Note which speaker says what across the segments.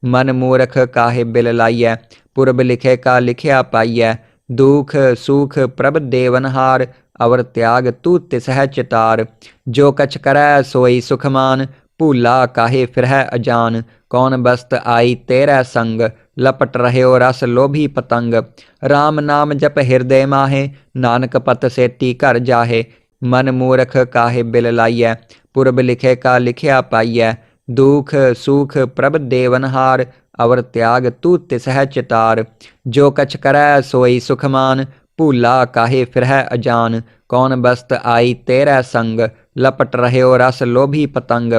Speaker 1: मन मूरख काहे बिल लाइयै। पुरब लिखे का लिखिया पाइयै। दुख सुख प्रभ देवनहार, अवर त्याग तू तिसह चितार। जो कछ करै सोई सुखमान, भूला काहे फिरह अजान। कौन बस्त आई तेरै संग, लपट रह्यो रस लोभी पतंग। राम नाम जप हृदय माहे, नानक पत सेती घर जाहे। मन मूरख काहे बिल लाइयै। पुरब लिखे का लिखिया पाइयै। दुख सुख प्रभ देवनहार, अवर त्याग तू तिसह चितार। जो कछ करै सोई सुखमान, भूला काहे फिरह अजान। कौन बस्त आई तेरै संग, लपट रह्यो रस लोभी पतंग।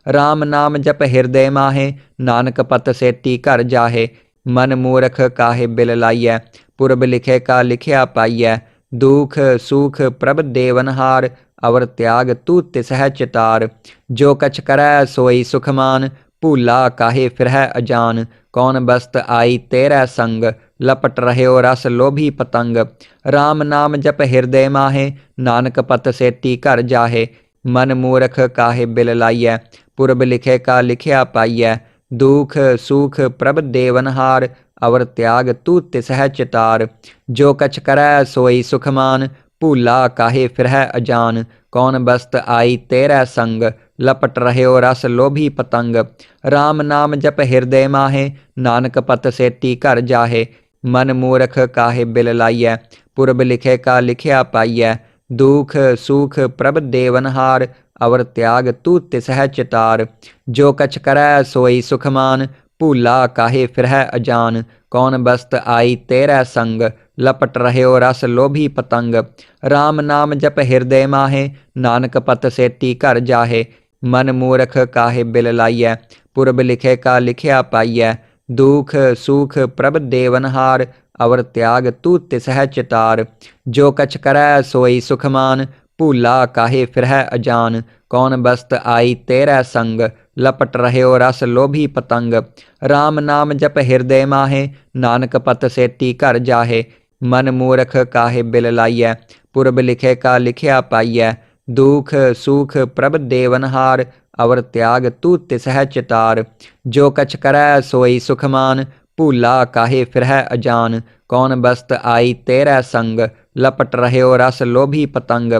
Speaker 1: राम नाम जप हृदय माहे, नानक पत सेती घर जाहे। मन मूरख काहे बिल लाइयै। पुरब लिखे का लिखिया पाइयै। दुख सुख प्रभ देवनहार, अवर त्याग तू तिसह चितार। जो कछ करै सोई सुखमान, भूला काहे फिरह अजान। कौन बस्त आई तेरै संग, लपट रह्यो रस लोभी पतंग। राम नाम जप हृदय माहे, नानक पत सेती घर जाहे। मन मूरख काहे बिल लाइयै। पुरब लिखे का लिखिया पाइयै। दुख सुख प्रभ देवनहार, अवर त्याग तू तिसह चितार। जो कछ करै सोई सुखमान, भूला काहे फिरह अजान। कौन बस्त आई तेरै संग, लपट रह्यो रस लोभी पतंग। राम नाम जप हृदय माहे, नानक पत सेती घर जाहे। मन मूरख काहे बिल लाइयै। पुरब लिखे का लिखिया पाइयै। दुख सुख प्रभ देवनहार, अवर त्याग तू तिसह चितार। जो कछ करै सोई सुखमान, भूला काहे फिरह अजान। कौन बस्त आई तेरै संग, लपट रह्यो रस लोभी पतंग। राम नाम जप हृदय माहे, नानक पत सेती घर जाहे। मन मूरख काहे बिल लाइयै। पुरब लिखे का लिखिया पाइयै। दुख सुख प्रभ देवनहार, अवर त्याग तू तिसह चितार। जो कछ करै सोई सुखमान, भूला काहे फिरह अजान। कौन बस्त आई तेरै संग, लपट रह्यो रस लोभी पतंग। राम नाम जप हृदय माहे, नानक पत सेती घर जाहे। मन मूरख काहे बिल लाइयै। पुरब लिखे का लिखिया पाइयै। दुख सुख प्रभ देवनहार, अवर त्याग तू तिसह चितार। जो कछ करै सोई सुखमान, भूला काहे फिरह अजान। कौन बस्त आई तेरै संग, लपट रह्यो रस लोभी पतंग।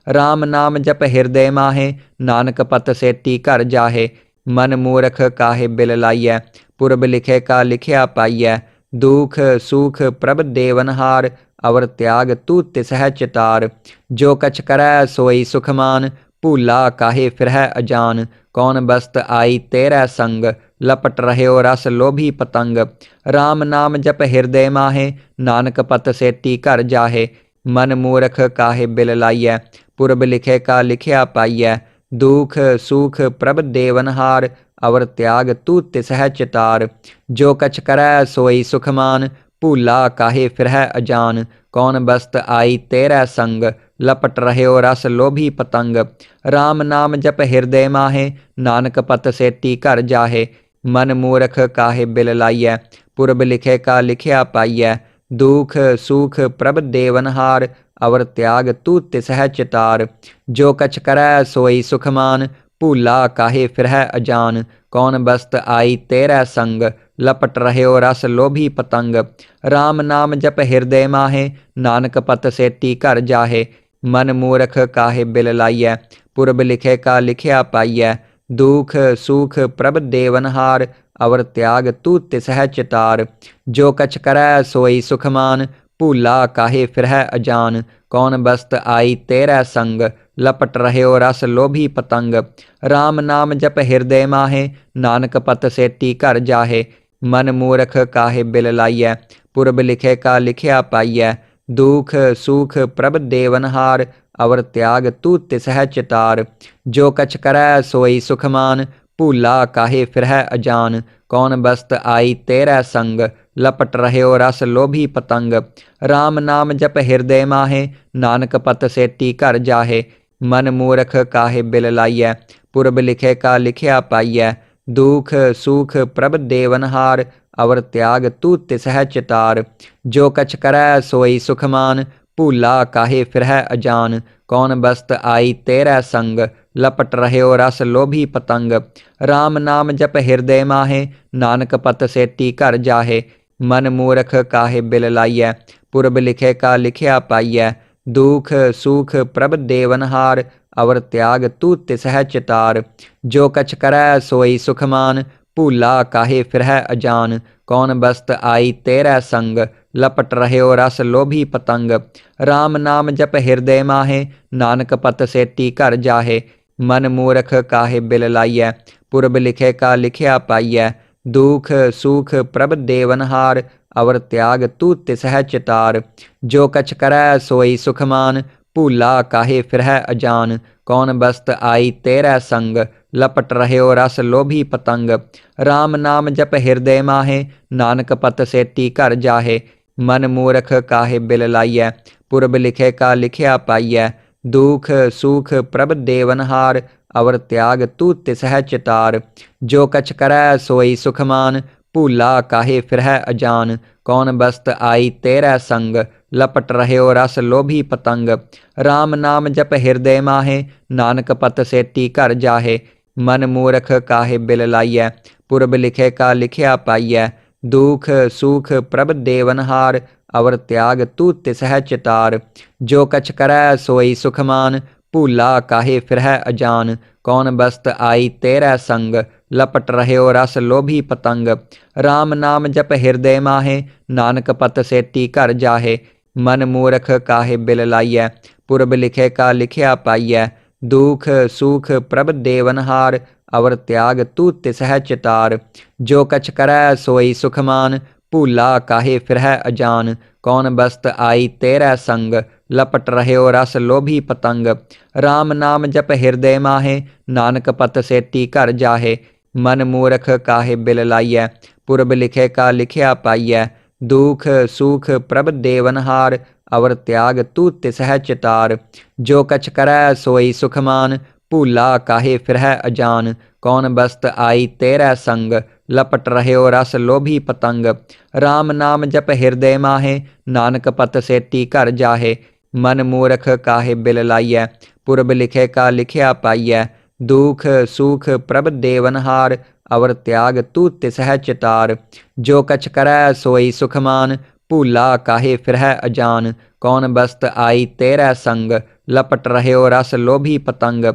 Speaker 1: राम नाम जप हृदय माहे, नानक पत सेती घर जाहे। मन मूरख काहे बिल लाइयै। पुरब लिखे का लिखिया पाइयै। दुख सुख प्रभ देवनहार, अवर त्याग तू तिसह चितार। जो कछ करै सोई सुखमान, भूला काहे फिरह अजान। कौन बस्त आई तेरै संग, लपट रह्यो रस लोभी पतंग। राम नाम जप हृदय माहे, नानक पत सेती घर जाहे। मन मूरख काहे बिल लाइयै। पुरब लिखे का लिखिया पाइयै। दुख सुख प्रभ देवनहार, अवर त्याग तू तिसह चितार। जो कछ करै सोई सुखमान, भूला काहे फिरह अजान। कौन बस्त आई तेरै संग, लपट रह्यो रस लोभी पतंग। राम नाम जप हृदय माहे, नानक पत सेती घर जाहे। मन मूरख काहे बिल लाइयै। पुरब लिखे का लिखिया पाइयै। दुख सुख प्रभ देवनहार, अवर त्याग तू तिसह चितार। जो कछ करै सोई सुखमान, भूला काहे फिरह अजान। कौन बस्त आई तेरै संग, लपट रह्यो रस लोभी पतंग। राम नाम जप हृदय माहे, नानक पत सेती घर जाहे। मन मूरख काहे बिल लाइयै। पुरब लिखे का लिखिया पाइयै। दुख सुख प्रभ देवनहार, अवर त्याग तू तिसह चितार। जो कछ करै सोई सुखमान, भूला काहे फिरह अजान। कौन बस्त आई तेरै संग, लपट रह्यो रस लोभी पतंग। राम नाम जप हृदय माहे, नानक पत सेती घर जाहे। मन मूरख काहे बिल लाइयै। पुरब लिखे का लिखिया पाइयै। दुख सुख प्रभ देवनहार, अवर त्याग तू तिसह चितार। जो कछ करै सोई सुखमान, भूला काहे फिरह अजान। कौन बस्त आई तेरै संग, लपट रह्यो रस लोभी पतंग। राम नाम जप हृदय माहे, नानक पत सेती घर जाहे। मन मूरख काहे बिल लाइयै। पुरब लिखे का लिखिया पाइयै। दुख सुख प्रभ देवनहार, अवर त्याग तू तिसह चितार। जो कछ करै सोई सुखमान, भूला काहे फिरह अजान। कौन बस्त आई तेरै संग, लपट रह्यो रस लोभी पतंग। राम नाम जप हृदय माहे, नानक पत सेती घर जाहे। मन मूरख काहे बिल लाइयै, पुरब लिखे का लिखिया पाइयै। दुख सुख प्रभ देवनहार, अवर त्याग तू तिसह चितार। जो कछ करै सोई सुखमान, भूला काहे फिरह अजान। कौन बस्त आई तेरै संग, लपट रह्यो रस लोभी पतंग। राम नाम जप हृदय माहे, नानक पत सेती घर जाहे। मन मूरख काहे बिल लाइयै, पुरब लिखे का लिखिया पाइयै। दुख सुख प्रभ देवनहार, अवर त्याग तू तिसह चितार। जो कछ करै सोई सुखमान, भूला काहे फिरह अजान। कौन बस्त आई तेरै संग, लपट रह्यो रस लोभी पतंग। राम नाम जप हृदय माहे, नानक पत सेती घर जाहे। मन मूरख काहे बिल लाइयै, पुरब लिखे का लिखिया पाइयै। दुख सुख प्रभ देवनहार, अवर त्याग तू तिसह चितार। जो कछ करै सोई सुखमान, भूला काहे फिरह अजान। कौन बस्त आई तेरै संग, लपट रह्यो रस लोभी पतंग। राम नाम जप हृदय माहे, नानक पत सेती घर जाहे। मन मूरख काहे बिल लाइयै, पुरब लिखे का लिखिया पाइयै। दुख सुख प्रभ देवनहार, अवर त्याग तू तिसह चितार। जो कछ करै सोई सुखमान, भूला काहे फिरह अजान। कौन बस्त आई तेरै संग, लपट रह्यो रस लोभी पतंग। राम नाम जप हृदय माहे, नानक पत सेती घर जाहे। मन मूरख काहे बिल लाइयै, पुरब लिखे का लिखिया पाइयै। दुख सुख प्रभ देवनहार, अवर त्याग तू तिसह चितार। जो कछ करै सोई सुखमान, भूला काहे फिरह अजान। कौन बस्त आई तेरै संग, लपट रह्यो रस लोभी पतंग। राम नाम जप हृदय माहे, नानक पत सेती घर जाहे। मन मूरख काहे बिल लाइयै, पुरब लिखे का लिखिया पाइयै। दुख सुख प्रभ देवनहार, अवर त्याग तू तिसह चितार। जो कछ करै सोई सुखमान, भूला काहे फिरह अजान। कौन बस्त आई तेरै संग, लपट रह्यो रस लोभी पतंग। राम नाम जप हृदय माहे, नानक पत सेती घर जाहे। मन मूरख काहे बिल लाइयै, पुरब लिखे का लिखिया पाइयै। दुख सुख प्रभ देवनहार, अवर त्याग तू तिसह चितार। जो कछ करै सोई सुखमान, भूला काहे फिरह अजान। कौन बस्त आई तेरै संग, लपट रह्यो रस लोभी पतंग।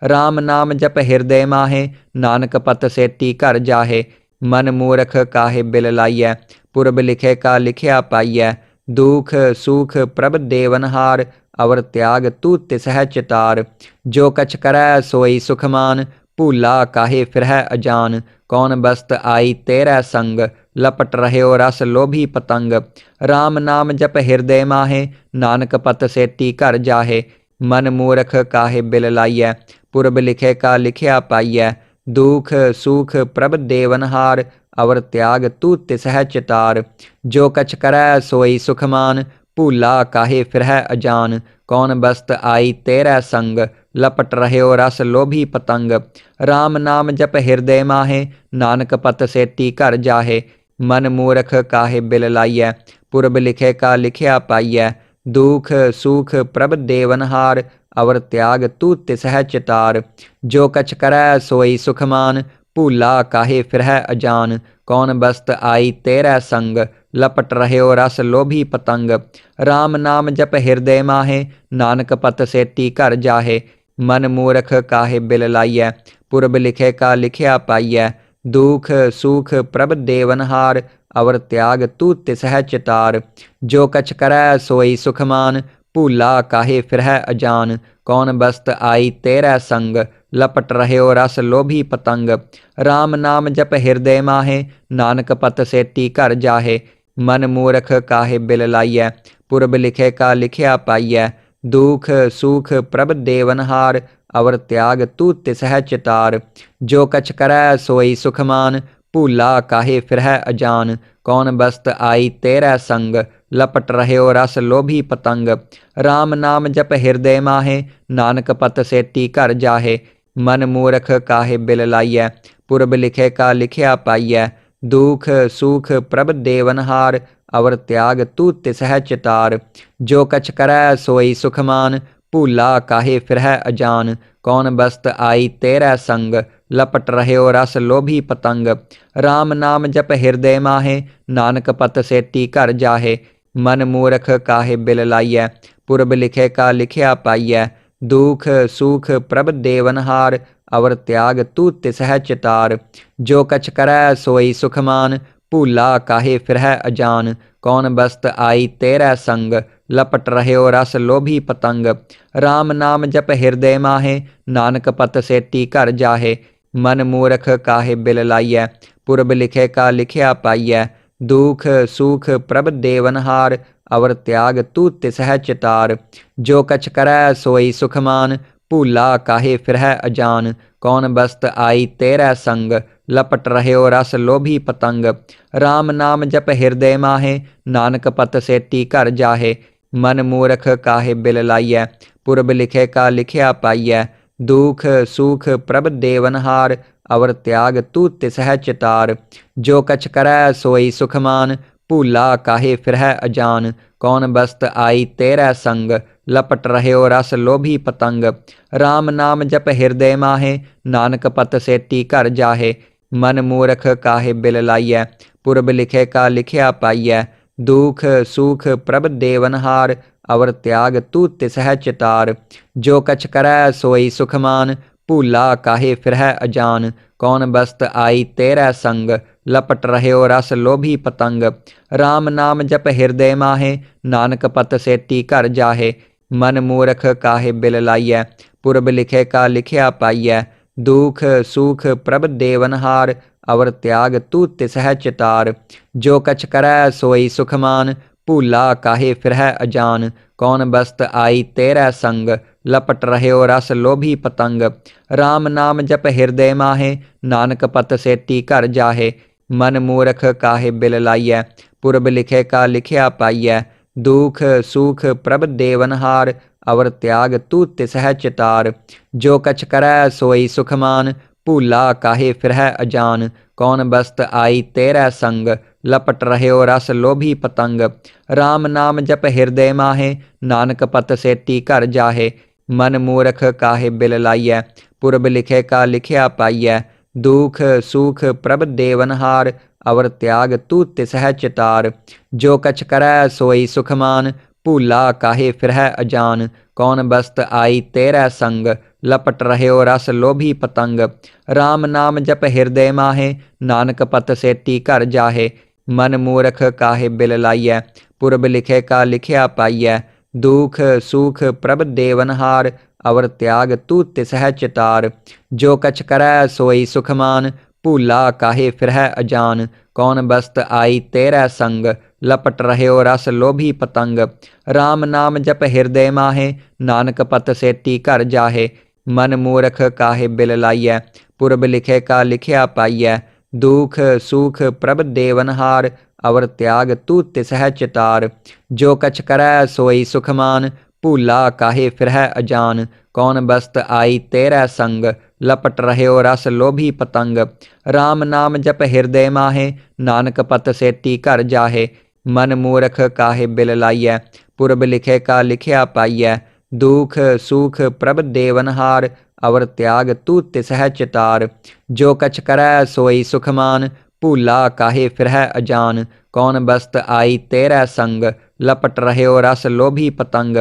Speaker 1: राम नाम जप हृदय माहे, नानक पत सेती घर जाहे। मन मूरख काहे बिल लाइयै, पुरब लिखे का लिखिया पाइयै। दुख सुख प्रभ देवनहार, अवर त्याग तू तिसह चितार। जो कछ करै सोई सुखमान, भूला काहे फिरह अजान। कौन बस्त आई तेरै संग, लपट रह्यो रस लोभी पतंग। राम नाम जप हृदय माहे, नानक पत सेती घर जाहे। मन मूरख काहे बिल लाइयै, पुरब लिखे का लिखिया पाइयै। दुख सुख प्रभ देवनहार, अवर त्याग तू तिसह चितार। जो कछ करै सोई सुखमान, भूला काहे फिरह अजान। कौन बस्त आई तेरै संग, लपट रह्यो रस लोभी पतंग। राम नाम जप हृदय माहे, नानक पत सेती घर जाहे। मन मूरख काहे बिल लाइयै, पुरब लिखे का लिखिया पाइयै। दुख सुख प्रभ देवनहार, अवर त्याग तू तिसह चितार। जो कछ करै सोई सुखमान, भूला काहे फिरह अजान। कौन बस्त आई तेरै संग, लपट रह्यो रस लोभी पतंग। राम नाम जप हृदय माहे, नानक पत सेती घर जाहे। मन मूरख काहे बिल लाइयै, पुरब लिखे का लिखिया पाइयै। दुख सुख प्रभ देवनहार, अवर त्याग तू तिसह चितार। जो कछ करै सोई सुखमान, भूला काहे फिरह अजान। कौन बस्त आई तेरै संग, लपट रह्यो रस लोभी पतंग। राम नाम जप हृदय माहे, नानक पत सेती घर जाहे। मन मूरख काहे बिल लाइयै, पुरब लिखे का लिखिया पाइयै। दुख सुख प्रभ देवनहार, अवर त्याग तू तिसह चितार। जो कछ करै सोई सुखमान, भूला काहे फिरह अजान। कौन बस्त आई तेरै संग, लपट रह्यो रस लोभी पतंग। राम नाम जप हृदय माहे, नानक पत सेती घर जाहे। मन मूरख काहे बिल लाइयै, पुरब लिखे का लिखिया पाइयै। दुख सुख प्रभ देवनहार, अवर त्याग तू तिसह चितार। जो कछ करै सोई सुखमान, भूला काहे फिरह अजान। कौन बस्त आई तेरै संग, लपट रह्यो रस लोभी पतंग। राम नाम जप हृदय माहे, नानक पत सेती घर जाहे। मन मूरख काहे बिल लाइयै, पुरब लिखे का लिखिया पाइयै। दुख सुख प्रभ देवनहार, अवर त्याग तू तिसह चितार। जो कछ करै सोई सुखमान, भूला काहे फिरह अजान। कौन बस्त आई तेरै संग, लपट रह्यो रस लोभी पतंग। राम नाम जप हृदय माहे, नानक पत सेती घर जाहे। मन मूरख काहे बिल लाइयै, पुरब लिखे का लिखिया पाइयै। दुख सुख प्रभ देवनहार, अवर त्याग तू तिसह चितार। जो कछ करै सोई सुखमान, भूला काहे फिरह अजान। कौन बस्त आई तेरै संग, लपट रह्यो रस लोभी पतंग। राम नाम जप हृदय माहे, नानक पत सेती घर जाहे। मन मूरख काहे बिल लाइयै, पुरब लिखे का लिखिया पाइयै। दुख सुख प्रभ देवनहार, अवर त्याग तू तिसह चितार। जो कछ करै सोई सुखमान, भूला काहे फिरह अजान। कौन बस्त आई तेरै संग, लपट रह्यो रस लोभी पतंग। राम नाम जप हृदय माहे, नानक पत सेती घर जाहे। मन मूरख काहे बिल लाइयै, पुरब लिखे का लिखिया पाइयै। दुख सुख प्रभ देवनहार, अवर त्याग तू तिसह चितार। जो कछ करै सोई सुखमान, भूला काहे फिरह अजान। कौन बस्त आई तेरै संग, लपट रह्यो रस लोभी पतंग। राम नाम जप हृदय माहे, नानक पत सेती घर जाहे। मन मूरख काहे बिल लाइयै, पुरब लिखे का लिखिया पाइयै। दुख सुख प्रभ देवनहार, अवर त्याग तू तिसह चितार। जो कछ करै सोई सुखमान, भूला काहे फिरह अजान। कौन बस्त आई तेरै संग, लपट रह्यो रस लोभी पतंग। राम नाम जप हृदय माहे, नानक पत सेती घर जाहे। मन मूरख काहे बिल लाइयै, पुरब लिखे का लिखिया पाइयै। दुख सुख प्रभ देवनहार, अवर त्याग तू तिसह चितार। जो कछ करै सोई सुखमान, भूला काहे फिरह अजान। कौन बस्त आई तेरै संग, लपट रह्यो रस लोभी पतंग। राम नाम जप हृदय माहे, नानक पत सेती घर जाहे। मन मूरख काहे बिल लाइयै, पुरब लिखे का लिखिया पाइयै। दुख सुख प्रभ देवनहार, अवर त्याग तू तिसह चितार। जो कछ करै सोई सुखमान, भूला काहे फिरह अजान। कौन बस्त आई तेरै संग, लपट रह्यो रस लोभी पतंग। राम नाम जप हृदय माहे, नानक पत सेती घर जाहे। मन मूरख काहे बिल लाइयै, पुरब लिखे का लिखिया पाइयै। दुख सुख प्रभ देवनहार, अवर त्याग तू तिसह चितार। जो कछ करै सोई सुखमान, भूला काहे फिरह अजान। कौन बस्त आई तेरै संग, लपट रह्यो रस लोभी पतंग। राम नाम जप हृदय माहे, नानक पत सेती घर जाहे। मन मूरख काहे बिल लाइयै, पुरब लिखे का लिखिया पाइयै। दुख सुख प्रभ देवनहार, अवर त्याग तू तिसह चितार। जो कछ करै सोई सुखमान, भूला काहे फिरह अजान। कौन बस्त आई तेरै संग, लपट रह्यो रस लोभी पतंग। राम नाम जप हृदय माहे, नानक पत सेती घर जाहे। मन मूरख काहे बिल लाइयै, पुरब लिखे का लिखिया पाइयै। दुख सुख प्रभ देवनहार, अवर त्याग तू तिसह चितार। जो कछ करै सोई सुखमान, भूला काहे फिरह अजान। कौन बस्त आई तेरै संग, लपट रह्यो रस लोभी पतंग।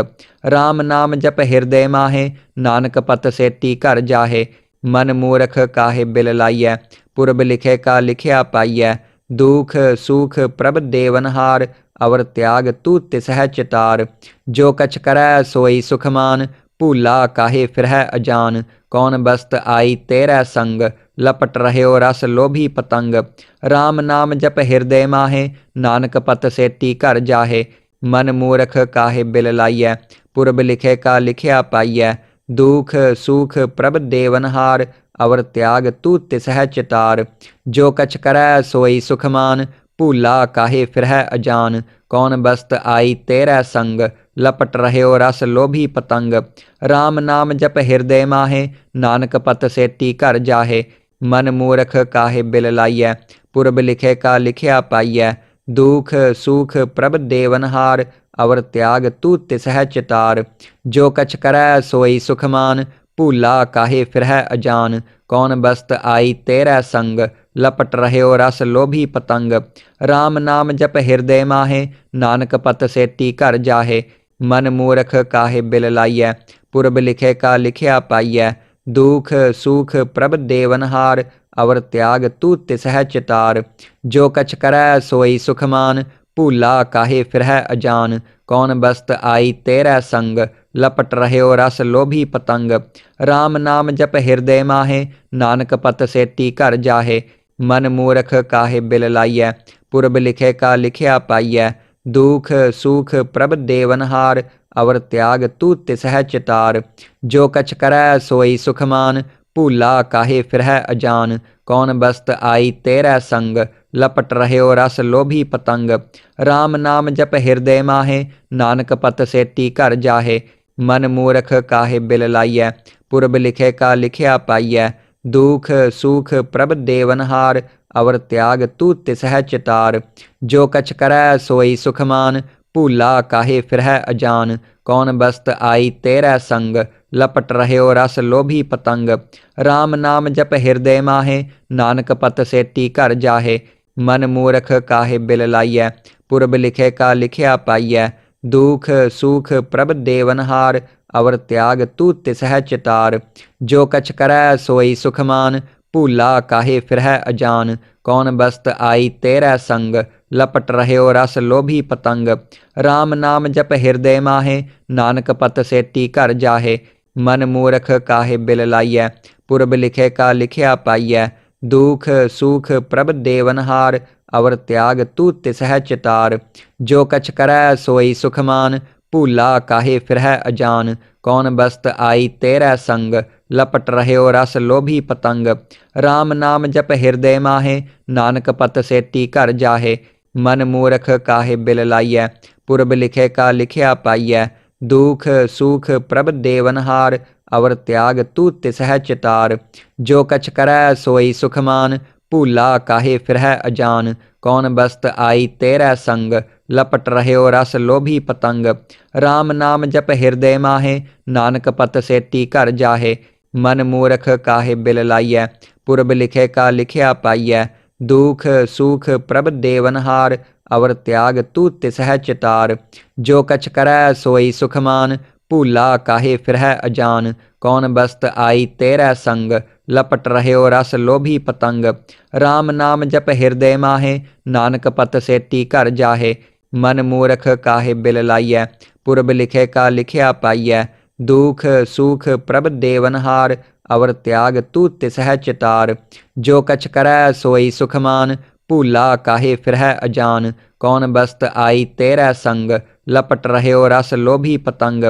Speaker 1: राम नाम जप हृदय माहे, नानक पत सेती घर जाहे। मन मूरख काहे बिल लाइयै, पुरब लिखे का लिखिया पाइयै। दुख सुख प्रभ देवनहार, अवर त्याग तू तिसह चितार। जो कछ करै सोई सुखमान, भूला काहे फिरह अजान। कौन बस्त आई तेरै संग, लपट रह्यो रस लोभी पतंग। राम नाम जप हृदय माहे, नानक पत सेती घर जाहे। मन मूरख काहे बिल लाइयै, पुरब लिखे का लिखिया पाइयै। दुख सुख प्रभ देवनहार, अवर त्याग तू तिसह चितार। जो कछ करै सोई सुखमान, भूला काहे फिरह अजान। कौन बस्त आई तेरै संग, लपट रह्यो रस लोभी पतंग। राम नाम जप हृदय माहे, नानक पत सेती घर जाहे। मन मूरख काहे बिल लाइयै, पुरब लिखे का लिखिया पाइयै। दुख सुख प्रभ देवनहार, अवर त्याग तू तिसह चितार। जो कछ करै सोई सुखमान, भूला काहे फिरह अजान। कौन बस्त आई तेरै संग, लपट रह्यो रस लोभी पतंग। राम नाम जप हृदय माहे, नानक पत सेती घर जाहे। मन मूरख काहे बिल लाइयै, पुरब लिखे का लिखिया पाइयै। दुख सुख प्रभ देवनहार, अवर त्याग तू तिसह चितार। जो कछ करै सोई सुखमान, भूला काहे फिरह अजान। कौन बस्त आई तेरै संग, लपट रह्यो रस लोभी पतंग। राम नाम जप हृदय माहे, नानक पत सेती घर जाहे। मन मूरख काहे बिल लाइयै, पुरब लिखे का लिखिया पाइयै। दुख सुख प्रभ देवनहार, अवर त्याग तू तिसह चितार। जो कछ करै सोई सुखमान, भूला काहे फिरह अजान। कौन बस्त आई तेरै संग, लपट रह्यो रस लोभी पतंग। राम नाम जप हृदय माहे, नानक पत सेती घर जाहे। मन मूरख काहे बिल लाइयै, पुरब लिखे का लिखिया पाइयै। दुख सुख प्रभ देवनहार, अवर त्याग तू तिसह चितार। जो कछ करै सोई सुखमान, भूला काहे फिरह अजान। कौन बस्त आई तेरै संग, लपट रह्यो रस लोभी पतंग। राम नाम जप हृदय माहे, नानक पत सेती घर जाहे। मन मूरख काहे बिल लाइयै, पुरब लिखे का लिखिया पाइयै। दुख सुख प्रभ देवनहार, अवर त्याग तू तिसह चितार। जो कछ करै सोई सुखमान, भूला काहे फिरह अजान। कौन बस्त आई तेरै संग, लपट रह्यो रस लोभी पतंग। राम नाम जप हृदय माहे, नानक पत सेती घर जाहे। मन मूरख काहे बिल लाइयै, पुरब लिखे का लिखिया पाइयै। दुख सुख प्रभ देवनहार, अवर त्याग तू तिसह चितार। जो कछ करै सोई सुखमान, भूला काहे फिरह अजान। कौन बस्त आई तेरै संग, लपट रह्यो रस लोभी पतंग। राम नाम जप हृदय माहे, नानक पत सेती घर जाहे। मन मूरख काहे बिल लाइयै, पुरब लिखे का लिखिया पाइयै। दुख सुख प्रभ देवनहार, अवर त्याग तू तिसह चितार। जो कछ करै सोई सुखमान, भूला काहे फिरह अजान। कौन बस्त आई तेरै संग, लपट रह्यो रस लोभी पतंग। राम नाम जप हृदय माहे, नानक पत सेती घर जाहे। मन मूरख काहे बिल लाइयै, पुरब लिखे का लिखिया पाइयै। दुख सुख प्रभ देवनहार, अवर त्याग तू तिसह चितार। जो कछ करै सोई सुखमान, भूला काहे फिरह अजान। कौन बस्त आई तेरै संग, लपट रह्यो रस लोभी पतंग। राम नाम जप हृदय माहे, नानक पत सेती घर जाहे। मन मूरख काहे बिल लाइयै, पुरब लिखे का लिखिया पाइयै। दुख सुख प्रभ देवनहार, अवर त्याग तू तिसह चितार। जो कछ करै सोई सुखमान, भूला काहे फिरह अजान। कौन बस्त आई तेरै संग, लपट रह्यो रस लोभी पतंग।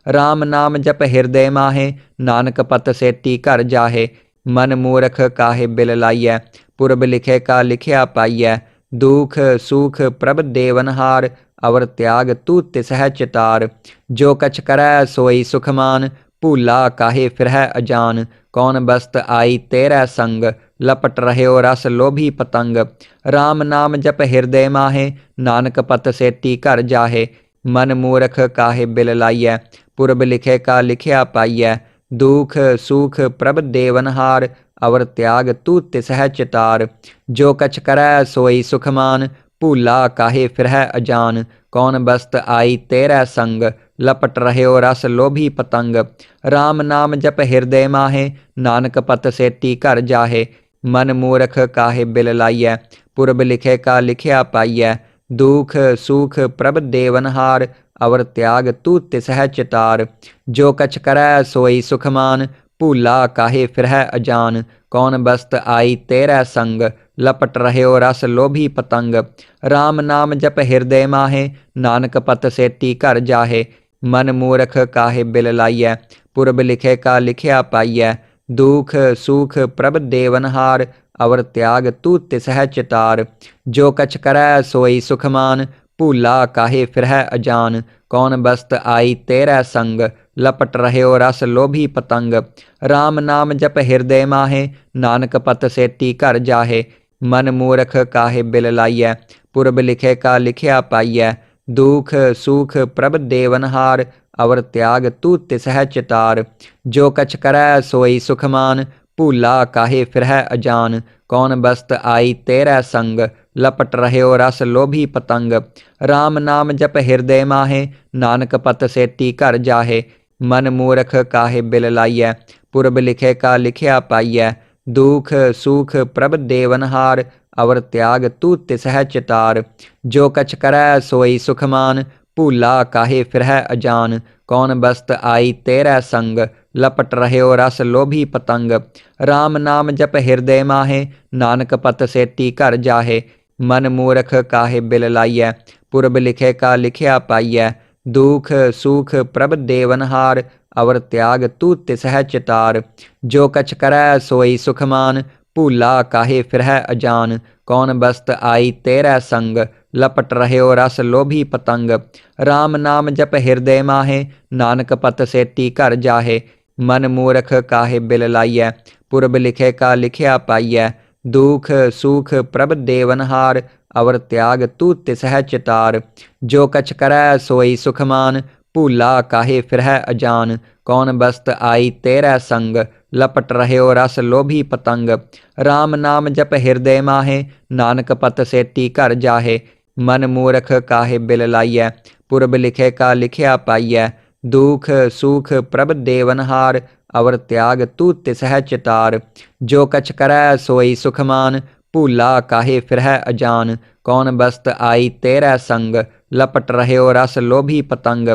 Speaker 1: राम नाम जप हृदय माहे, नानक पत सेती घर जाहे। मन मूरख काहे बिल लाइयै, पुरब लिखे का लिखिया पाइयै। दुख सुख प्रभ देवनहार, अवर त्याग तू तिसह चितार। जो कछ करै सोई सुखमान, भूला काहे फिरह अजान। कौन बस्त आई तेरै संग, लपट रह्यो रस लोभी पतंग। राम नाम जप हृदय माहे, नानक पत सेती घर जाहे। मन मूरख काहे बिल लाइयै, पुरब लिखे का लिखिया पाइयै। दुख सुख प्रभ देवनहार, अवर त्याग तू तिसह चितार। जो कछ करै सोई सुखमान, भूला काहे फिरह अजान। कौन बस्त आई तेरै संग, लपट रह्यो रस लोभी पतंग। राम नाम जप हृदय माहे, नानक पत सेती घर जाहे। मन मूरख काहे बिल लाइयै, पुरब लिखे का लिखिया पाइयै। दुख सुख प्रभ देवनहार, अवर त्याग तू तिसह चितार। जो कछ करै सोई सुखमान, भूला काहे फिरह अजान। कौन बस्त आई तेरै संग, लपट रह्यो रस लोभी पतंग। राम नाम जप हृदय माहे, नानक पत सेती घर जाहे। मन मूरख काहे बिल लाइयै, पुरब लिखे का लिखिया पाइयै। दुख सुख प्रभ देवनहार, अवर त्याग तू तिसह चितार। जो कछ करै सोई सुखमान, भूला काहे फिरह अजान। कौन बस्त आई तेरै संग, लपट रह्यो रस लोभी पतंग। राम नाम जप हृदय माहे, नानक पत सेती घर जाहे। मन मूरख काहे बिल लाइयै, पुरब लिखे का लिखिया पाइयै। दुख सुख प्रभ देवनहार, अवर त्याग तू तिसह चितार। जो कछ करै सोई सुखमान, भूला काहे फिरह अजान। कौन बस्त आई तेरै संग, लपट रह्यो रस लोभी पतंग। राम नाम जप हृदय माहे, नानक पत सेती घर जाहे। मन मूरख काहे बिल लाइयै, पुरब लिखे का लिखिया पाइयै। दुख सुख प्रभ देवनहार, अवर त्याग तू तिसह चितार। जो कछ करै सोई सुखमान, भूला काहे फिरह अजान। कौन बस्त आई तेरै संग, लपट रह्यो रस लोभी पतंग। राम नाम जप हृदय माहे, नानक पत सेती घर जाहे। मन मूरख काहे बिल लाइयै, पुरब लिखे का लिखिया पाइयै। दुख सुख प्रभ देवनहार, अवर त्याग तू तिसह चितार। जो कछ करै सोई सुखमान, भूला काहे फिरह अजान। कौन बस्त आई तेरै संग, लपट रह्यो रस लोभी पतंग। राम नाम जप हृदय माहे, नानक पत सेती घर जाहे। मन मूरख काहे बिल लाइयै, पुरब लिखे का लिखिया पाइयै। दुख सुख प्रभ देवनहार, अवर त्याग तू तिसह चितार। जो कछ करै सोई सुखमान, भूला काहे फिरह अजान। कौन बस्त आई तेरै संग, लपट रह्यो रस लोभी पतंग। राम नाम जप हृदय माहे, नानक पत सेती घर जाहे। मन मूरख काहे बिल लाइयै, पुरब लिखे का लिखिया पाइयै। दुख सुख प्रभ देवनहार, अवर त्याग तू तिसह चितार। जो कछ करै सोई सुखमान, भूला काहे फिरह अजान। कौन बस्त आई तेरै संग, लपट रह्यो रस लोभी पतंग।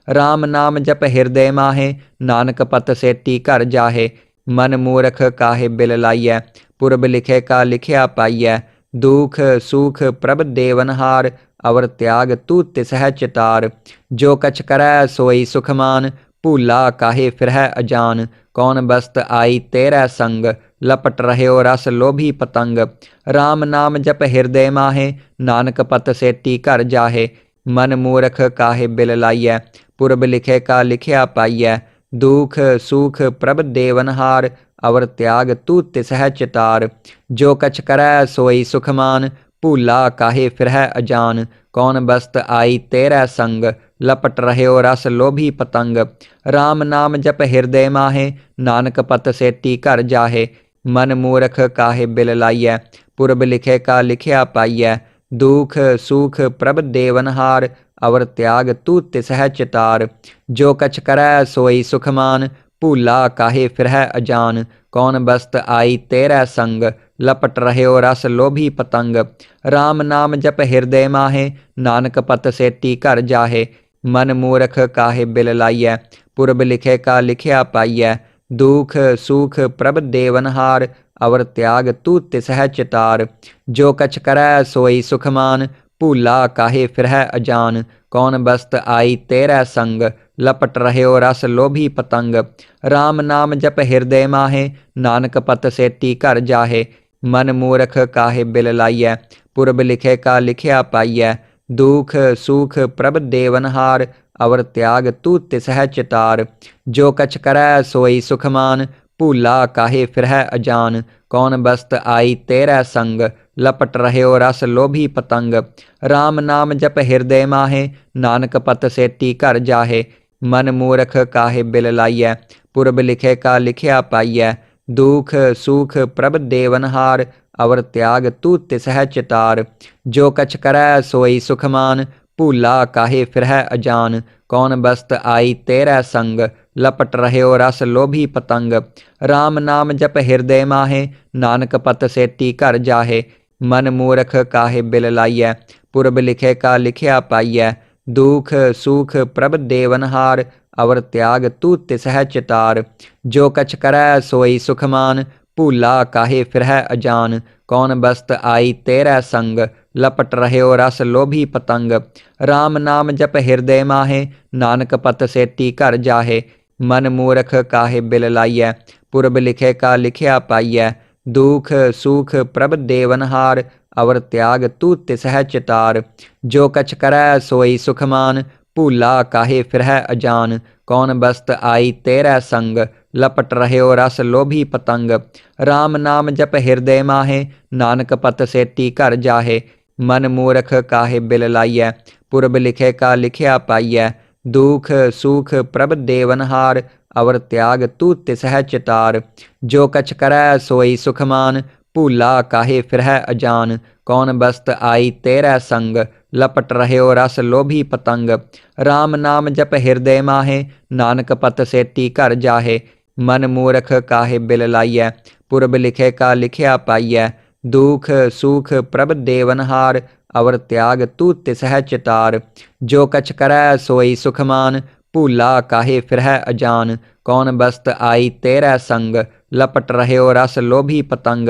Speaker 1: राम नाम जप हृदय माहे, नानक पत सेती घर जाहे। मन मूरख काहे बिल लाइयै, पुरब लिखे का लिखिया पाइयै। दुख सुख प्रभ देवनहार, अवर त्याग तू तिसह चितार। जो कछ करै सोई सुखमान, भूला काहे फिरह अजान। कौन बस्त आई तेरै संग, लपट रह्यो रस लोभी पतंग। राम नाम जप हृदय माहे, नानक पत सेती घर जाहे। मन मूरख काहे बिल लाइयै, पुरब लिखे का लिखिया पाइयै। दुख सुख प्रभ देवनहार, अवर त्याग तू तिसह चितार। जो कछ करै सोई सुखमान, भूला काहे फिरह अजान। कौन बस्त आई तेरै संग, लपट रह्यो रस लोभी पतंग। राम नाम जप हृदय माहे, नानक पत सेती घर जाहे। मन मूरख काहे बिल लाइयै, पुरब लिखे का लिखिया पाइयै। दुख सुख प्रभ देवनहार, अवर त्याग तू तिसह चितार। जो कछ करै सोई सुखमान, भूला काहे फिरह अजान। कौन बस्त आई तेरै संग, लपट रह्यो रस लोभी पतंग। राम नाम जप हृदय माहे, नानक पत सेती घर जाहे। मन मूरख काहे बिल लाइयै, पुरब लिखे का लिखिया पाइयै। दुख सुख प्रभ देवनहार, अवर त्याग तू तिसह चितार। जो कछ करै सोई सुखमान, भूला काहे फिरह अजान। कौन बस्त आई तेरै संग, लपट रह्यो रस लोभी पतंग। राम नाम जप हृदय माहे, नानक पत सेती घर जाहे। मन मूरख काहे बिल लाइयै, पुरब लिखे का लिखिया पाइयै। दुख सुख प्रभ देवनहार, अवर त्याग तू तिसह चितार। जो कछ करै सोई सुखमान, भूला काहे फिरह अजान। कौन बस्त आई तेरै संग, लपट रह्यो रस लोभी पतंग। राम नाम जप हृदय माहे, नानक पत सेती घर जाहे। मन मूरख काहे बिल लाइयै, पुरब लिखे का लिखिया पाइयै। दुख सुख प्रभ देवनहार, अवर त्याग तू तिसह चितार। जो कछ करै सोई सुखमान, भूला काहे फिरह अजान। कौन बस्त आई तेरै संग, लपट रह्यो रस लोभी पतंग। राम नाम जप हृदय माहे, नानक पत सेती घर जाहे। मन मूरख काहे बिल लाइयै, पुरब लिखे का लिखिया पाइयै। दुख सुख प्रभ देवनहार, अवर त्याग तू तिसह चितार। जो कछ करै सोई सुखमान, भूला काहे फिरह अजान। कौन बस्त आई तेरै संग, लपट रह्यो रस लोभी पतंग। राम नाम जप हृदय माहे, नानक पत सेती घर जाहे। मन मूरख काहे बिल लाइयै, पुरब लिखे का लिखिया पाइयै। दुख सुख प्रभ देवनहार, अवर त्याग तू तिसह चितार। जो कछ करै सोई सुखमान, भूला काहे फिरह अजान। कौन बस्त आई तेरै संग, लपट रह्यो रस लोभी पतंग। राम नाम जप हृदय माहे, नानक पत सेती घर जाहे। मन मूर्ख काहे बिल लाइय। पुरब लिखे का लिखिया पाइय। दुख सुख प्रभ देवनहार, अवर त्याग तू तिसह चितार। जो कछ करै सोई सुखमान, भूला काहे फिरह अजान। कौन बस्त आई तेरै संग, लपट रह्यो रस लोभी पतंग। राम नाम जप हृदय माहे, नानक पत सेती घर जाहे। मन मूर्ख काहे बिल लाइय। पुरब लिखे का लिखिया पाइय। दुख सुख प्रभ देवनहार, अवर त्याग तू तिसह चितार। जो कछ करै सोई सुखमान, भूला काहे फिरह अजान। कौन बस्त आई तेरै संग, लपट रह्यो रस लोभी पतंग।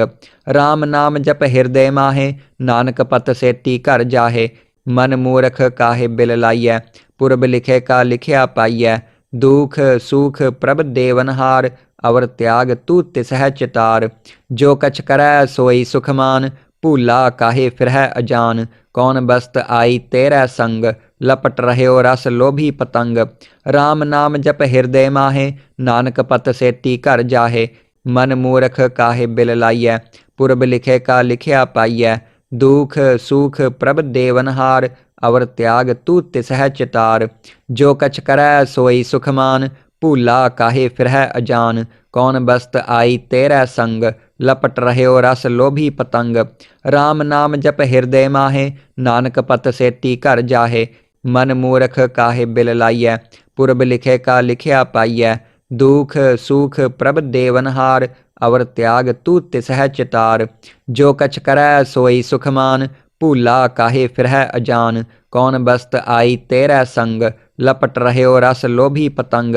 Speaker 1: राम नाम जप हृदय माहे, नानक पत सेती घर जाहे। मन मूर्ख काहे बिल लाइय। पुरब लिखे का लिखिया पाइय। दुख सुख प्रभ देवनहार, अवर त्याग तू तिसह चितार। जो कछ करै सोई सुखमान, भूला काहे फिरह अजान। कौन बस्त आई तेरै संग, लपट रह्यो रस लोभी पतंग। राम नाम जप हृदय माहे, नानक पत सेती घर जाहे। मन मूर्ख काहे बिल लाइय। पुरब लिखे का लिखिया पाइय। दुख सुख प्रभ देवनहार, अवर त्याग तू तिसह चितार। जो कछ करै सोई सुखमान, भूला काहे फिरह अजान। कौन बस्त आई तेरै संग, लपट रह्यो रस लोभी पतंग। राम नाम जप हृदय माहे, नानक पत सेती घर जाहे। मन मूर्ख काहे बिल लाइय। पुरब लिखे का लिखिया पाइय। दुख सुख प्रभ देवनहार, अवर त्याग तू तिसह चितार। जो कछ करै सोई सुखमान, भूला काहे फिरह अजान। कौन बस्त आई तेरै संग, लपट रह्यो रस लोभी पतंग।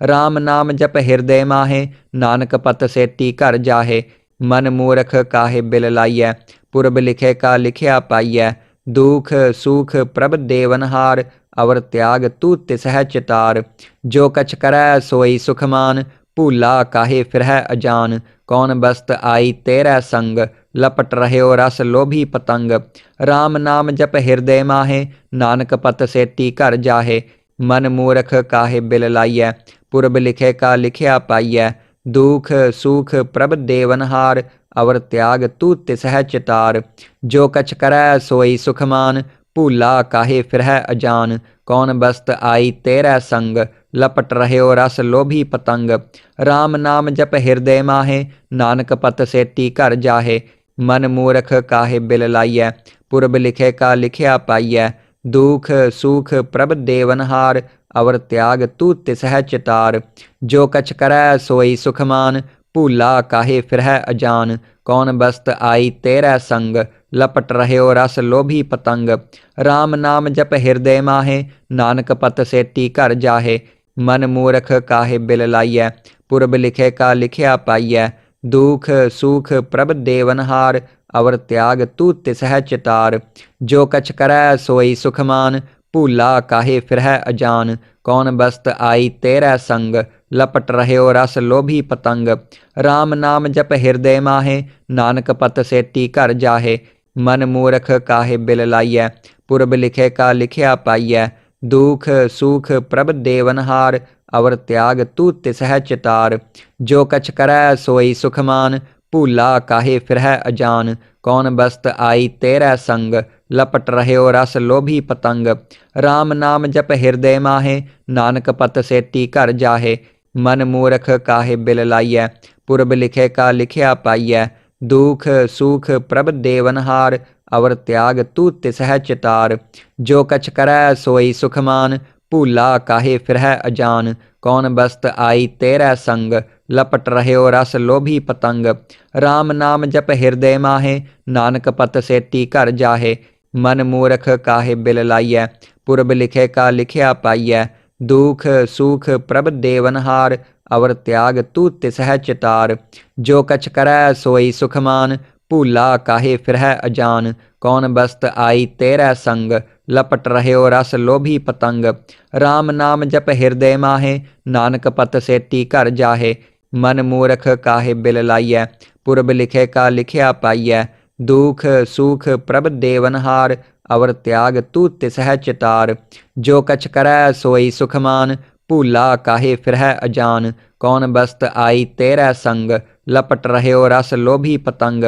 Speaker 1: राम नाम जप हृदय माहे, नानक पत सेती घर जाहे। मन मूर्ख काहे बिल लाइय। पुरब लिखे का लिखिया पाइय। दुख सुख प्रभ देवनहार, अवर त्याग तू तिसह चितार। जो कछ करै सोई सुखमान, भूला काहे फिरह अजान। कौन बस्त आई तेरै संग, लपट रह्यो रस लोभी पतंग। राम नाम जप हृदय माहे, नानक पत सेती घर जाहे। मन मूर्ख काहे बिल लाइय। पुरब लिखे का लिखिया पाइय। दुख सुख प्रभ देवनहार, अवर त्याग तू तिसह चितार। जो कछ करै सोई सुखमान, भूला काहे फिरह अजान। कौन बस्त आई तेरै संग, लपट रह्यो रस लोभी पतंग। राम नाम जप हृदय माहे, नानक पत सेती घर जाहे। मन मूर्ख काहे बिल लाइय। पुरब लिखे का लिखिया पाइय। दुख सुख प्रभ देवनहार, अवर त्याग तू तिसह चितार। जो कछ करै सोई सुखमान, भूला काहे फिरह अजान। कौन बस्त आई तेरै संग, लपट रह्यो रस लोभी पतंग। राम नाम जप हृदय माहे, नानक पत सेती घर जाहे। मन मूर्ख काहे बिल लाइय। पुरब लिखे का लिखिया पाइय। दुख सुख प्रभ देवनहार, अवर त्याग तू तिसह चितार। जो कछ करै सोई सुखमान, भूला काहे फिरह अजान। कौन बस्त आई तेरै संग, लपट रह्यो रस लोभी पतंग। राम नाम जप हृदय माहे, नानक पत सेती घर जाहे। मन मूर्ख काहे बिल लाइय। पुरब लिखे का लिखिया पाइय। दुख सुख प्रभ देवनहार, अवर त्याग तू तिसह चितार। जो कछ करै सोई सुखमान, भूला काहे फिरह अजान। कौन बस्त आई तेरै संग, लपट रह्यो रस लोभी पतंग। राम नाम जप हृदय माहे, नानक पत सेती घर जाहे। मन मूर्ख काहे बिल लाइय। पुरब लिखे का लिखिया पाइय। दुख सुख प्रभ देवनहार, अवर त्याग तू तिसह चितार। जो कछ करै सोई सुखमान, भूला काहे फिरह अजान। कौन बस्त आई तेरै संग, लपट रह्यो रस लोभी पतंग। राम नाम जप हृदय माहे, नानक पत सेती घर जाहे। मन मूर्ख काहे बिल लाइय। पुरब लिखे का लिखिया पाइय। दुख सुख प्रभ देवनहार, अवर त्याग तू तिसह चितार। जो कछ करै सोई सुखमान, भूला काहे फिरह अजान। कौन बस्त आई तेरै संग, लपट रह्यो रस लोभी पतंग। राम नाम जप हृदय माहे, नानक पत सेती घर जाहे। मन मूर्ख काहे बिल लाइय। पुरब लिखे का लिखिया पाइय। दुख सुख प्रभ देवनहार, अवर त्याग तू तिसह चितार। जो कछ करै सोई सुखमान, भूला काहे फिरह अजान। कौन बस्त आई तेरै संग, लपट रह्यो रस लोभी पतंग।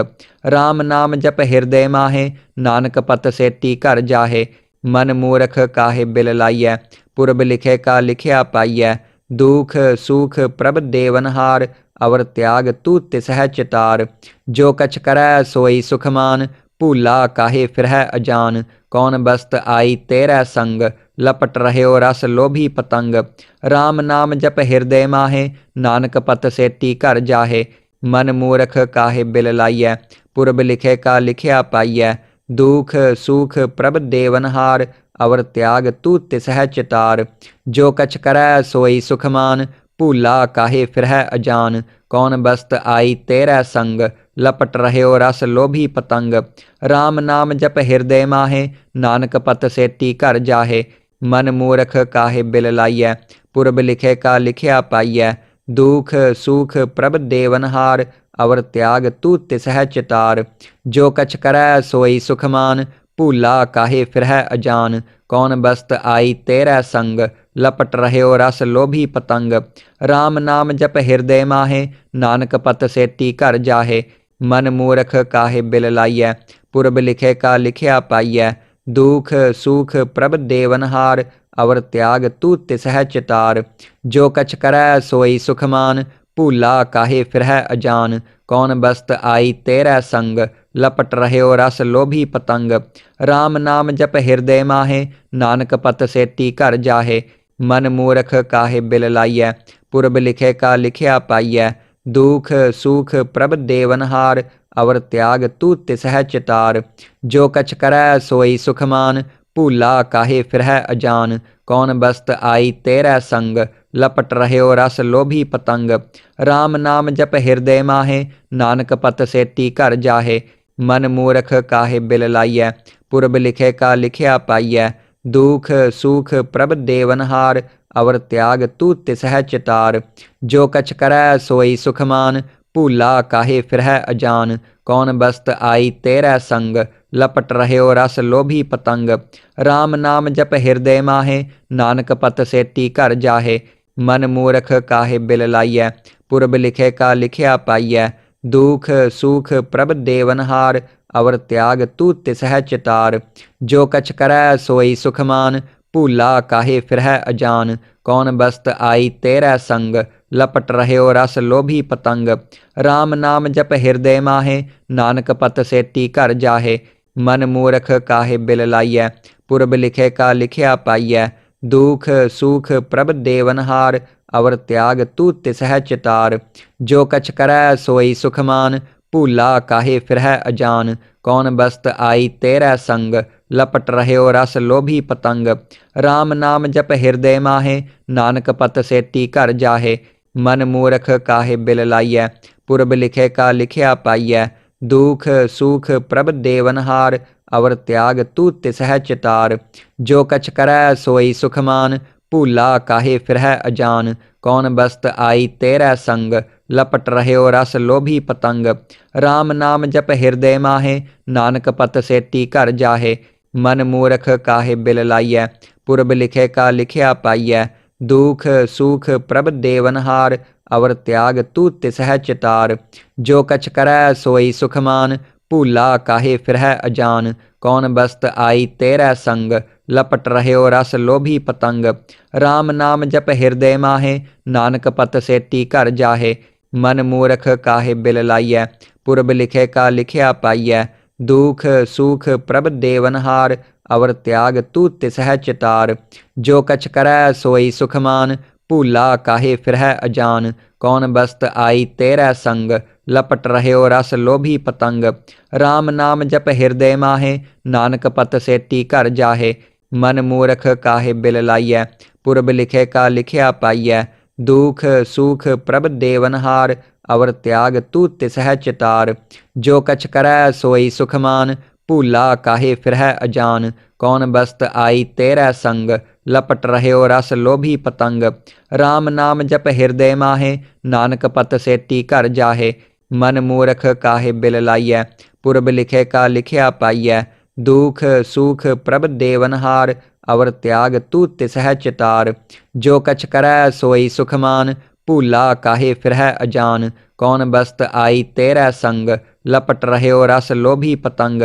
Speaker 1: राम नाम जप हृदय माहे, नानक पत सेती घर जाहे। मन मूरख काहे बिल लाइयै, पुरब लिखे का लिखिया पाइयै। दुख सुख प्रभ देवनहार, अवर त्याग तू तिसह चितार। जो कछ करै सोई सुखमान, भूला काहे फिरह अजान। कौन बस्त आई तेरै संग, लपट रह्यो रस लोभी पतंग। राम नाम जप हृदय माहे, नानक पत सेती घर जाहे। मन मूरख काहे बिल लाइयै, पुरब लिखे का लिखिया पाइयै। दुख सुख प्रभ देवनहार, अवर त्याग तू तिसह चितार। जो कछ करै सोई सुखमान, भूला काहे फिरह अजान। कौन बस्त आई तेरै संग, लपट रह्यो रस लोभी पतंग। राम नाम जप हृदय माहे, नानक पत सेती घर जाहे। मन मूरख काहे बिल लाइयै, पुरब लिखे का लिखिया पाइयै। दुख सुख प्रभ देवनहार, अवर त्याग तू तिसह चितार। जो कछ करै सोई सुखमान, भूला काहे फिरह अजान। कौन बस्त आई तेरै संग, लपट रह्यो रस लोभी पतंग। राम नाम जप हृदय माहे, नानक पत सेती घर जाहे। मन मूरख काहे बिल लाइयै, पुरब लिखे का लिखिया पाइयै। दुख सुख प्रभ देवनहार, अवर त्याग तू तिसह चितार। जो कछ करै सोई सुखमान, भूला काहे फिरह अजान। कौन बस्त आई तेरै संग, लपट रह्यो रस लोभी पतंग। राम नाम जप हृदय माहे, नानक पत सेती घर जाहे। मन मूरख काहे बिल लाइयै, पुरब लिखे का लिखिया पाइयै। दुख सुख प्रभ देवनहार, अवर त्याग तू तिसह चितार। जो कछ करै सोई सुखमान, भूला काहे फिरह अजान। कौन बस्त आई तेरै संग, लपट रह्यो रस लोभी पतंग। राम नाम जप हृदय माहे, नानक पत सेती घर जाहे। मन मूरख काहे बिल लाइयै, पुरब लिखे का लिखिया पाइयै। दुख सुख प्रभ देवनहार, अवर त्याग तू तिसह चितार। जो कछ करै सोई सुखमान, भूला काहे फिरह अजान। कौन बस्त आई तेरै संग, लपट रह्यो रस लोभी पतंग। राम नाम जप हृदय माहे, नानक पत सेती घर जाहे। मन मूरख काहे बिल लाइयै, पुरब लिखे का लिखिया पाइयै। दुख सुख प्रभ देवनहार, अवर त्याग तू तिसह चितार। जो कछ करै सोई सुखमान, भूला काहे फिरह अजान। कौन बस्त आई तेरै संग, लपट रह्यो रस लोभी पतंग। राम नाम जप हृदय माहे, नानक पत सेती घर जाहे। मन मूरख काहे बिल लाइयै, पुरब लिखे का लिखिया पाइयै। दुख सुख प्रभ देवनहार, अवर त्याग तू तिसह चितार। जो कछ करै सोई सुखमान, भूला काहे फिरह अजान। कौन बस्त आई तेरै संग, लपट रह्यो रस लोभी पतंग। राम नाम जप हृदय माहे, नानक पत सेती घर जाहे। मन मूरख काहे बिल लाइयै, पुरब लिखे का लिखिया पाइयै। दुख सुख प्रभ देवनहार, अवर त्याग तू तिसह चितार। जो कछ करै सोई सुखमान, भूला काहे फिरह अजान। कौन बस्त आई तेरै संग, लपट रह्यो रस लोभी पतंग। राम नाम जप हृदय माहे, नानक पत सेती घर जाहे। मन मूरख काहे बिल लाइयै, पुरब लिखे का लिखिया पाइयै। दुख सुख प्रभ देवनहार, अवर त्याग तू तिसह चितार। जो कछ करै सोई सुखमान, भूला काहे फिरह अजान। कौन बस्त आई तेरै संग, लपट रह्यो रस लोभी पतंग। राम नाम जप हृदय माहे, नानक पत सेती घर जाहे। मन मूरख काहे बिल लाइयै, पुरब लिखे का लिखिया पाइयै। दुख सुख प्रभ देवनहार, अवर त्याग तू तिसह चितार। जो कछ करै सोई सुखमान, भूला काहे फिरह अजान। कौन बस्त आई तेरै संग, लपट रह्यो रस लोभी पतंग। राम नाम जप हृदय माहे, नानक पत सेती घर जाहे। मन मूरख काहे बिल लाइयै, पुरब लिखे का लिखिया पाइयै। दुख सुख प्रभ देवनहार, अवर त्याग तू तिसह चितार। जो कछ करै सोई सुखमान, भूला काहे फिरह अजान। कौन बस्त आई तेरै संग, लपट रह्यो रस लोभी पतंग। राम नाम जप हृदय माहे, नानक पत सेती घर जाहे। मन मूरख काहे बिल लाइयै, पुरब लिखे का लिखिया पाइयै। दुख सुख प्रभ देवनहार, अवर त्याग तू तिसह चितार। जो कछ करै सोई सुखमान, भूला काहे फिरह अजान। कौन बस्त आई तेरा संग, लपट रह्यो रस लोभी पतंग।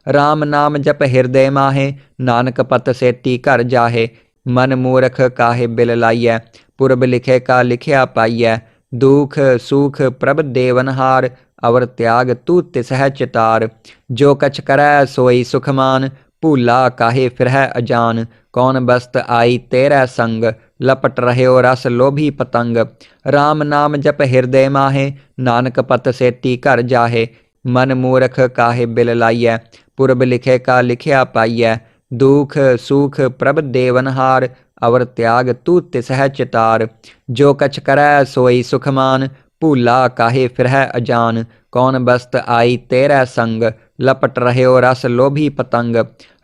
Speaker 1: राम नाम जप हृदय माहे, नानक पत सेती घर जाहे। मन मूरख काहे बिल लाइयै, पुरब लिखे का लिखिया पाइयै। दुख सुख प्रभ देवनहार, अवर त्याग तू तिसह चितार। जो कछ करै सोई सुखमान, भूला काहे फिरह अजान। कौन बस्त आई तेरा संग, लपट रह्यो रस लोभी पतंग। राम नाम जप हृदय माहे, नानक पत सेती घर जाहे। मन मूरख काहे बिल लाइयै, पुरब लिखे का लिखिया पाइयै। दुख सुख प्रभ देवनहार, अवर त्याग तू तिसह चितार। जो कछ करै सोई सुखमान, भूला काहे फिरह अजान। कौन बस्त आई तेरा संग, लपट रह्यो रस लोभी पतंग।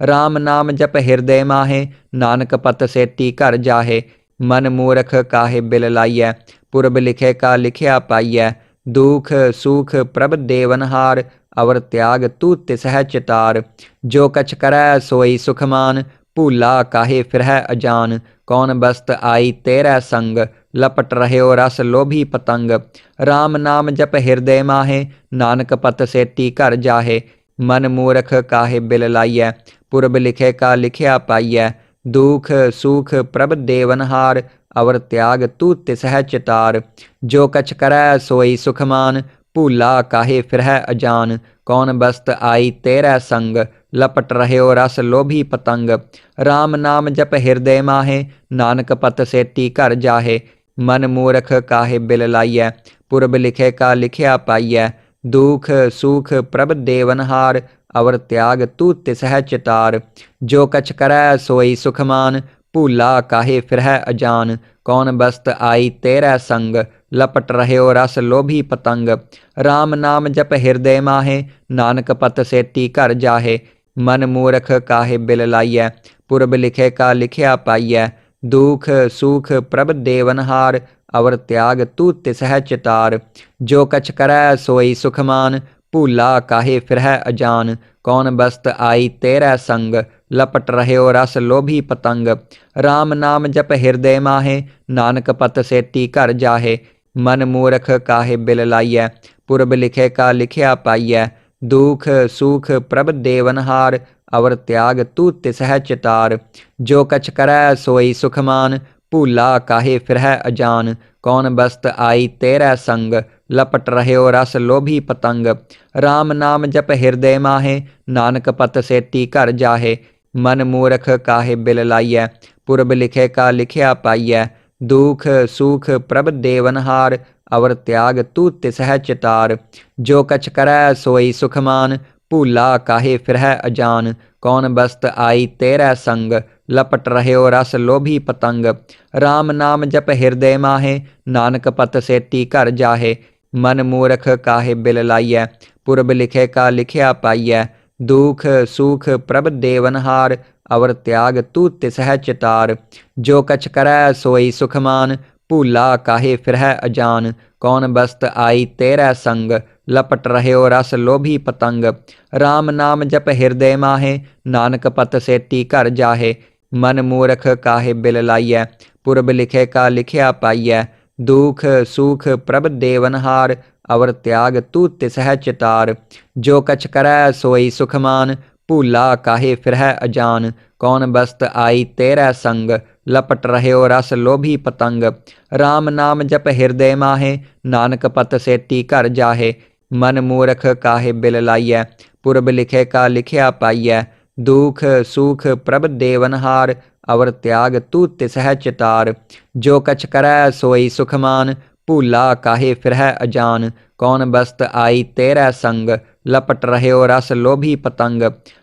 Speaker 1: राम नाम जप हृदय माहे, नानक पत सेती घर जाहे। मन मूरख काहे बिल लाइयै, पुरब लिखे का लिखिया पाइयै। दुख सुख प्रभ देवनहार, अवर त्याग तू तिसह चितार। जो कछ करै सोई सुखमान, भूला काहे फिरह अजान। कौन बस्त आई तेरा संग, लपट रह्यो रस लोभी पतंग। राम नाम जप हृदय माहे, नानक पत सेती घर जाहे। मन मूरख काहे बिल लाइयै, पुरब लिखे का लिखिया पाइयै। दुख सुख प्रभ देवनहार, अवर त्याग तू तिसह चितार। जो कछ करै सोई सुखमान, भूला काहे फिरह अजान। कौन बस्त आई तेरा संग, लपट रह्यो रस लोभी पतंग। राम नाम जप हृदय माहे, नानक पत सेती घर जाहे। मन मूरख काहे बिल लाइयै, पुरब लिखे का लिखिया पाइयै। दुख सुख प्रभ देवनहार, अवर त्याग तू तिसह चितार। जो कछ करै सोई सुखमान, भूला काहे फिरह अजान। कौन बस्त आई तेरा संग, लपट रह्यो रस लोभी पतंग। राम नाम जप हृदय माहे, नानक पत सेती घर जाहे। मन मूरख काहे बिल लाइयै, पुरब लिखे का लिखिया पाइयै। दुख सुख प्रभ देवनहार, अवर त्याग तू तिसह चितार। जो कछ करै सोई सुखमान, भूला काहे फिरह अजान। कौन बस्त आई तेरा संग, लपट रह्यो रस लोभी पतंग। राम नाम जप हृदय माहे, नानक पत सेती घर जाहे। मन मूरख काहे बिल लाइयै, पुरब लिखे का लिखिया पाइयै। दुख सुख प्रभ देवनहार, अवर त्याग तू तिसह चितार। जो कछ करै सोई सुखमान, भूला काहे फिरह अजान। कौन बस्त आई तेरा संग, लपट रह्यो रस लोभी पतंग। राम नाम जप हृदय माहे, नानक पत सेती घर जाहे। मन मूरख काहे बिल लाइयै, पुरब लिखे का लिखिया पाइयै। दुख सुख प्रभ देवनहार, अवर त्याग तू तिसह चितार। जो कछ करै सोई सुखमान, भूला काहे फिरह अजान। कौन बस्त आई तेरा संग, लपट रह्यो रस लोभी पतंग। राम नाम जप हृदय माहे, नानक पत सेती घर जाहे। मन मूरख काहे बिल लाइयै, पुरब लिखे का लिखिया पाइयै। दुख सुख प्रभ देवनहार, अवर त्याग तू तिसह चितार। जो कछ करै सोई सुखमान, भूला काहे फिरह अजान। कौन बस्त आई तेरा संग, लपट रह्यो रस लोभी पतंग। राम नाम जप हृदय माहे, नानक पत सेती घर जाहे। मन मूरख काहे बिल लाइयै, पुरब लिखे का लिखिया पाइयै। दुख सुख प्रभ देवनहार, अवर त्याग तू तिसह चितार। जो कछ करै सोई सुखमान, भूला काहे फिरह अजान। कौन बस्त आई तेरा संग, लपट रह्यो रस लोभी पतंग। राम नाम जप हृदय माहे, नानक पत सेती घर जाहे। मन मूरख काहे बिल लाइयै, पुरब लिखे का लिखिया पाइयै। दुख सुख प्रभ देवनहार, अवर त्याग तू तिसह चितार। जो कछ करै सोई सुखमान, भूला काहे फिरह अजान। कौन बस्त आई तेरा संग, लपट रह्यो रस लोभी पतंग।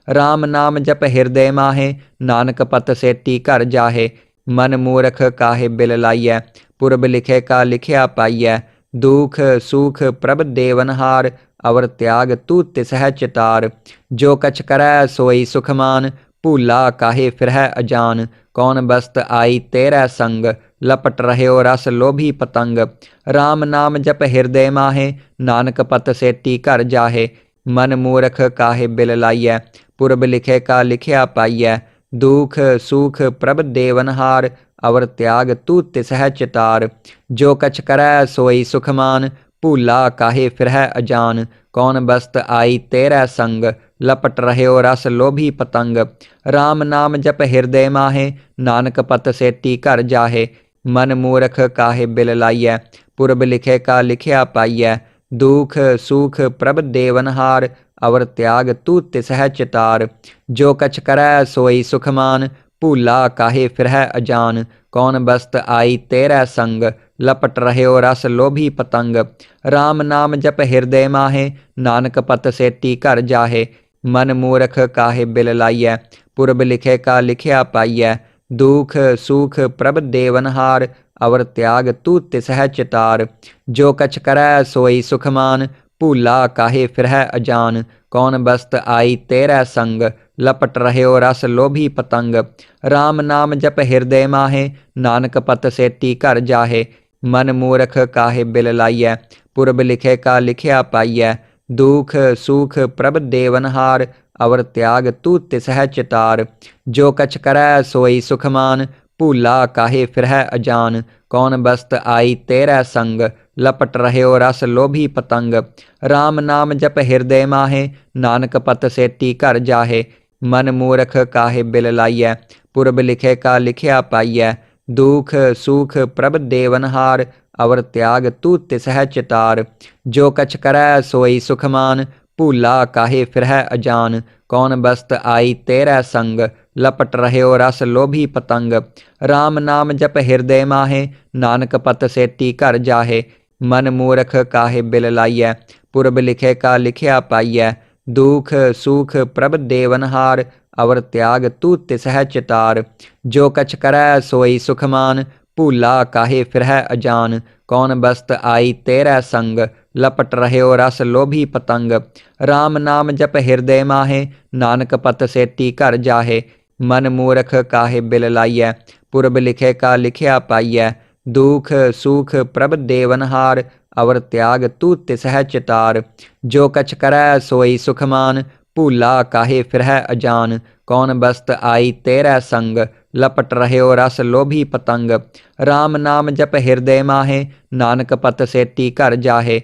Speaker 1: राम नाम जप हृदय माहे, नानक पत सेती घर जाहे। मन मूरख काहे बिल लाइयै, पुरब लिखे का लिखिया पाइयै। दुख सुख प्रभ देवनहार, अवर त्याग तू तिसह चितार। जो कछ करै सोई सुखमान, भूला काहे फिरह अजान। कौन बस्त आई तेरा संग, लपट रह्यो रस लोभी पतंग। राम नाम जप हृदय माहे, नानक पत सेती घर जाहे। मन मूरख काहे बिल लाइयै, पुरब लिखे का लिखिया पाइयै। दुख सुख प्रभ देवनहार, अवर त्याग तू तिसह चितार। जो कछ करै सोई सुखमान, भूला काहे फिरह अजान। कौन बस्त आई तेरै संग, लपट रह्यो रस लोभी पतंग। राम नाम जप हृदय माहे, नानक पत सेती घर जाहे। मन मूरख काहे बिल लाइयै, पुरब लिखे का लिखिया पाइयै। दुख सुख प्रभ देवनहार, अवर त्याग तू तिसह चितार। जो कछ करै सोई सुखमान, भूला काहे फिरह अजान। कौन बस्त आई तेरै संग, लपट रह्यो रस लोभी पतंग। राम नाम जप हृदय माहे, नानक पत सेती घर जाहे। मन मूरख काहे बिल लाइयै, पुरब लिखे का लिखिया पाइयै। दुख सुख प्रभ देवनहार, अवर त्याग तू तिसह चितार। जो कछ करै सोई सुखमान, भूला काहे फिरह अजान। कौन बस्त आई तेरै संग, लपट रह्यो रस लोभी पतंग। राम नाम जप हृदय माहे, नानक पत सेती घर जाहे। मन मूरख काहे बिल लाइयै, पुरब लिखे का लिखिया पाइयै। दुख सुख प्रभ देवनहार, अवर त्याग तू तिसह चितार। जो कछ करै सोई सुखमान, भूला काहे फिरह अजान। कौन बस्त आई तेरै संग, लपट रह्यो रस लोभी पतंग। राम नाम जप हृदय माहे, नानक पत सेती घर जाहे। मन मूरख काहे बिल लाइयै, पुरब लिखे का लिखिया पाइयै। दुख सुख प्रभ देवनहार, अवर त्याग तू तिसह चितार। जो कछ करै सोई सुखमान, भूला काहे फिरह अजान। कौन बस्त आई तेरै संग, लपट रह्यो रस लोभी पतंग। राम नाम जप हृदय माहे, नानक पत सेती घर जाहे। मन मूरख काहे बिल लाइयै, पुरब लिखे का लिखिया पाइयै। दुख सुख प्रभ देवनहार, अवर त्याग तू तिसह चितार। जो कछ करै सोई सुखमान, भूला काहे फिरह अजान। कौन बस्त आई तेरै संग, लपट रह्यो रस लोभी पतंग। राम नाम जप हृदय माहे, नानक पत सेती घर जाहे। मन मूरख काहे बिल लाइयै, पुरब लिखे का लिखिया पाइयै। दुख सुख प्रभ देवनहार, अवर त्याग तू तिसह चितार। जो कछ करै सोई सुखमान, भूला काहे फिरह अजान। कौन बस्त आई तेरै संग, लपट रह्यो रस लोभी पतंग। राम नाम जप हृदय माहे, नानक पत सेती घर जाहे। मन मूरख काहे बिल लाइयै, पुरब लिखे का लिखिया पाइयै। दुख सुख प्रभ देवनहार, अवर त्याग तू तिसह चितार। जो कछ करै सोई सुखमान, भूला काहे फिरह अजान। कौन बस्त आई तेरै संग, लपट रह्यो रस लोभी पतंग। राम नाम जप हृदय माहे, नानक पत सेती घर जाहे।